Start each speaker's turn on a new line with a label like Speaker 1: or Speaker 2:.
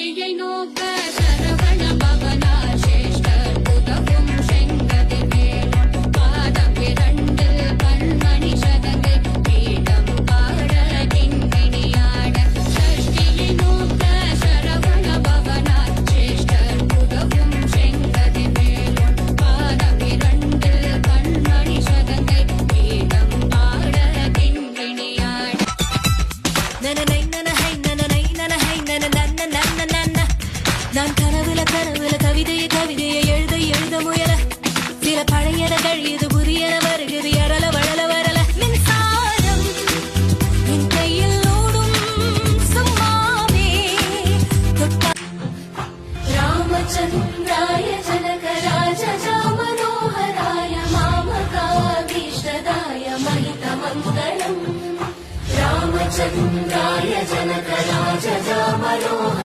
Speaker 1: षष्टियै नोक शरवण भवना श्रेष्ठர் உதவும் செங்கதி வேலும் பாதமிரண்டு கண்மணி சதங்கை பீடம் பாட கிண்கிணியாட षष्टियै नोक शरवण भवना श्रेष्ठர் உதவும் செங்கதி வேலும் பாதமிரண்டு கண்மணி சதங்கை பீடம் பாட கிண்கிணியாட நான் கனவுல கவிதையை எழுத முயல சில பழையன கழியது புதியன வருகிறது எழல வளல வரல மின்சாரம் என் கையில் ஓடும் சும்மாவே ராமச்சந்திராய ஜனகராஜ மனோகராய மாமகாபீஷ்டதாய महितमङ्गलम् रामचन्द्राय जनकराज मनो